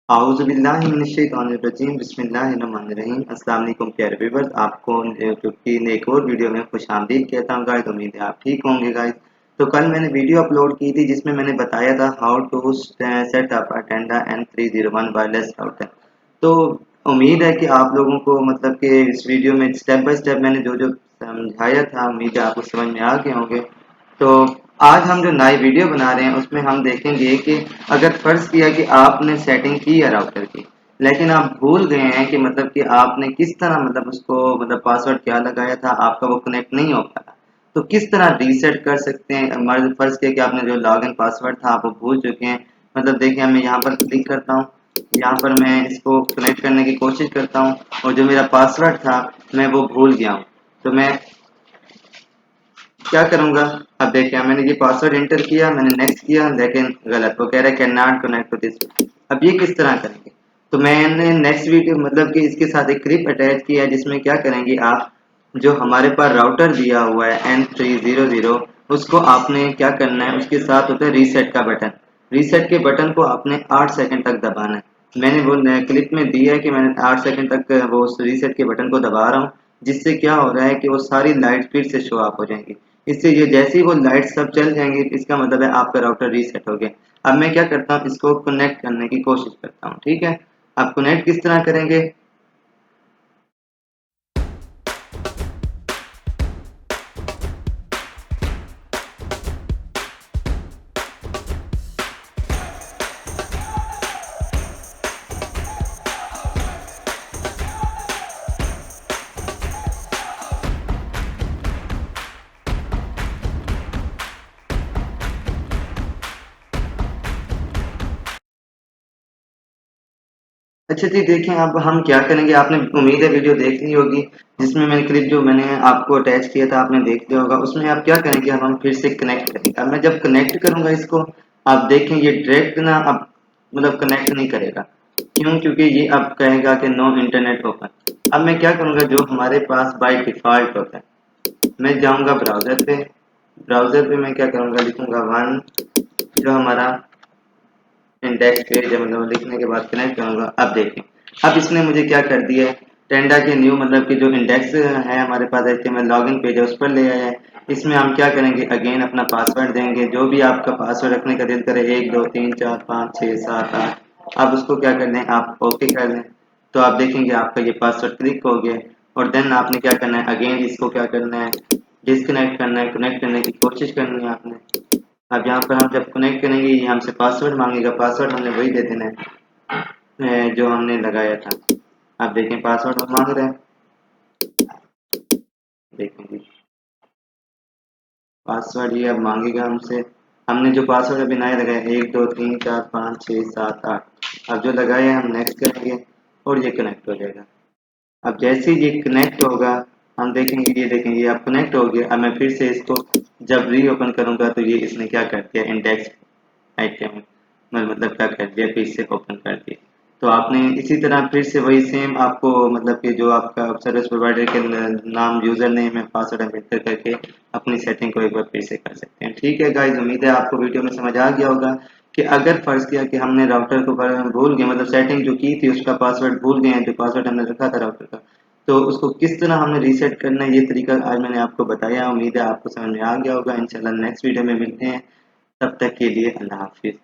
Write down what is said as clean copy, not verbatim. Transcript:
आऊज़ुबिल्लाहिमिनश्शैतानिर्रजीम बिस्मिल्लाहिर्रहमानिर्रहीम। अस्सलाम वालेकुम प्यारे व्यूअर्स, आपको की एक और वीडियो में खुशामदीद कहता हूँ गाइस। उम्मीद है आप ठीक होंगे गाइस। तो कल मैंने वीडियो अपलोड की थी जिसमें मैंने बताया था how to set up a Tenda N301 wireless router. तो उम्मीद है कि आप लोगों को मतलब कि इस वीडियो में स्टेप बाय स्टेप मैंने जो जो समझाया था, उम्मीद है आपको समझ में आ गए होंगे। तो आज हम जो नई वीडियो बना रहे हैं उसमें हम देखेंगे कि अगर फर्ज किया कि आपने सेटिंग की है राउटर की, लेकिन आप भूल गए हैं कि मतलब कि आपने किस तरह मतलब उसको मतलब पासवर्ड क्या लगाया था, आपका वो कनेक्ट नहीं हो पाया। तो किस तरह रीसेट कर सकते हैं। हमारे फर्ज किया कि आपने जो लॉगिन पासवर्ड था आप वो भूल चुके हैं। मतलब देखिए मैं यहाँ पर क्लिक करता हूँ, यहाँ पर मैं इसको कनेक्ट करने की कोशिश करता हूँ और जो मेरा पासवर्ड था मैं वो भूल गया हूँ। तो मैं क्या करूंगा, अब देखिए मैंने ये पासवर्ड एंटर किया, मैंने नेक्स्ट किया, लेकिन गलत, वो कह रहा है can not connect to this. अब ये किस तरह करेंगे। तो मैंने नेक्स्ट वीडियो मतलब कि इसके साथ एक क्लिप अटैच किया है जिसमें क्या करेंगे आप, जो हमारे पास राउटर दिया हुआ है N300, उसको आपने क्या करना है, उसके साथ होता है रीसेट का बटन। रीसेट के बटन को आपने 8 सेकंड तक दबाना है। मैंने वो क्लिप में दिया है कि मैंने 8 सेकंड तक वो रीसेट के बटन को दबा रहा हूँ, जिससे क्या हो रहा है कि वो सारी लाइट फिर से शो अप हो जाएंगी। इससे ये जैसे ही वो लाइट सब चल जाएंगी, इसका मतलब है आपका राउटर रीसेट हो गया। अब मैं क्या करता हूँ, इसको कनेक्ट करने की कोशिश करता हूँ। ठीक है, अब कनेक्ट किस तरह करेंगे। अच्छा जी, देखें अब हम क्या करेंगे। आपने उम्मीद है वीडियो देख ली होगी जिसमें मैंने क्लिप जो मैंने आपको अटैच किया था आपने देख लिया होगा। उसमें आप क्या करेंगे, अब हम फिर से कनेक्ट करेंगे। अब मैं जब कनेक्ट करूंगा इसको, आप देखें ये डायरेक्ट ना अब मतलब कनेक्ट नहीं करेगा। क्यों, क्योंकि ये अब कहेगा कि नो इंटरनेट ओपन। अब मैं क्या करूंगा, जो हमारे पास बाय डिफॉल्ट होता है, मैं जाऊंगा ब्राउजर पे। ब्राउजर पे मैं क्या करूंगा, लिखूंगा वन, जो हमारा इंडेक्स पेज है, मतलब लिखने के बाद कनेक्ट करूंगा। अब देखें, अब इसने मुझे क्या कर दिया है, टेंडा के न्यू मतलब कि जो इंडेक्स है हमारे पास HTML लॉगिन पेज है उस पर ले आया है। इसमें हम क्या करेंगे, अगेन अपना पासवर्ड देंगे, जो भी आपका पासवर्ड रखने का दिल करे, 1 2 3 4 5 6 7 8। अब उसको क्या कर लें, आप ओके कर लें। तो आप देखेंगे आपका ये पासवर्ड क्लिक हो गया। और देन आपने क्या करना है, अगेन इसको क्या करना है, डिस्कनेक्ट करना है, कनेक्ट करने की कोशिश करनी है आपने। अब यहाँ पर हम जब कनेक्ट करेंगे ये हमसे पासवर्ड मांगेगा, पासवर्ड हमने वही दे देना है जो हमने लगाया था। अब देखें पासवर्ड हम मांग रहे हैं, देखें जी पासवर्ड ये अब मांगेगा हमसे। हमने जो पासवर्ड अभी नया लगाया 1 2 3 4 5 6 7 8, अब जो लगाया है हम नेक्स्ट करेंगे और ये कनेक्ट हो जाएगा। अब जैसे ही ये कनेक्ट होगा, हम देखेंगे, ये देखेंगे अब कनेक्ट हो गया। अब मैं फिर से इसको जब री ओपन करूंगा तो ये इसने क्या कर दिया, इंडेक्स आइटम मतलब क्या कर दिया, फिर से ओपन कर दिया। तो आपने इसी तरह फिर से वही सेम आपको मतलब कि जो आपका सर्विस प्रोवाइडर के नाम, यूजर नेम है, पासवर्ड हम एंटर करके अपनी सेटिंग को एक बार फिर से कर सकते हैं। ठीक है गाइस, उम्मीद है आपको वीडियो में समझ आ गया होगा कि अगर फर्ज किया कि हमने राउटर को भूल गए, मतलब सेटिंग जो की थी उसका पासवर्ड भूल गए हैं, जो पासवर्ड हमने रखा था राउटर का, तो उसको किस तरह हमने रीसेट करना है, ये तरीका आज मैंने आपको बताया। उम्मीद है आपको समझ में आ गया होगा। इंशाल्लाह नेक्स्ट वीडियो में मिलते हैं, तब तक के लिए अल्लाह हाफिज।